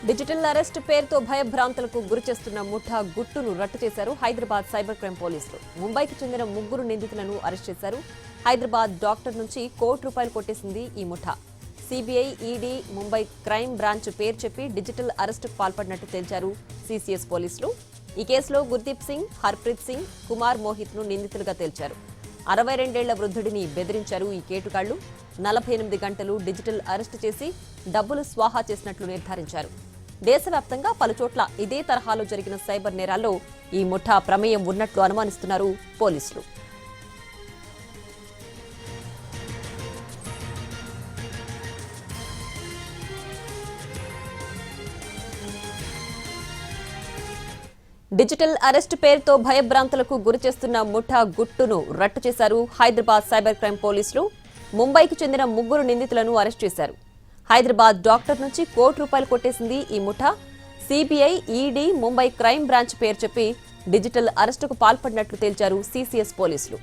Digital arrest పేరుతో భయభ్రాంతులకు గురిచేస్తున్న ముఠా గుట్టును రట్టు చేశారు హైదరాబాద్ సైబర్ క్రైమ్ పోలీసులు. ముంబైకి చెందిన 3 నిందితులను అరెస్ట్ చేశారు. హైదరాబాద్ డాక్టర్ నుంచి ₹1 కోటి కొట్టేసింది ఈ ముఠా. CBI, ED, Mumbai crime branch పేరు చెప్పి డిజిటల్ అరెస్టుకు పాల్పడినట్టు తేల్చారు సిసిఎస్ పోలీసులు. ఈ కేసులో గుర్దీప్ సింగ్, హర్ప్రీత్ సింగ్, కుమార్ మోహిత్ ను నిందితులుగా తేల్చారు. 62 ఏళ్ల వృద్ధుడిని బెదిరించారు ఈ కేటుగాళ్లు. 48 గంటలు డిజిటల్ అరెస్టు చేసి డబ్బులు స్వాహా చేసినట్లు నిర్ధారించారు. దేశవ్యాప్తంగా పలుచోట్ల ఇదే తరహాలో జరిగిన సైబర్ నేరాల్లో ఈ ముఠా ప్రమేయం ఉన్నట్లు అనుమానిస్తున్నారు పోలీసులు. డిజిటల్ అరెస్ట్ పేరుతో భయభ్రాంతులకు గురిచేస్తున్న ముఠా గుట్టును రట్టు చేశారు హైదరాబాద్ సైబర్ క్రైమ్ పోలీసులు. ముంబైకి చెందిన 3 నిందితులను అరెస్ట్ చేశారు. హైదరాబాద్ డాక్టర్ నుంచి ₹1 కోటి కొట్టేసింది ఈ ముఠా. CBI, ED, Mumbai crime branch పేరు చెప్పి డిజిటల్ అరెస్టుకు పాల్పడినట్లు తేల్చారు సిసిఎస్ పోలీసులు.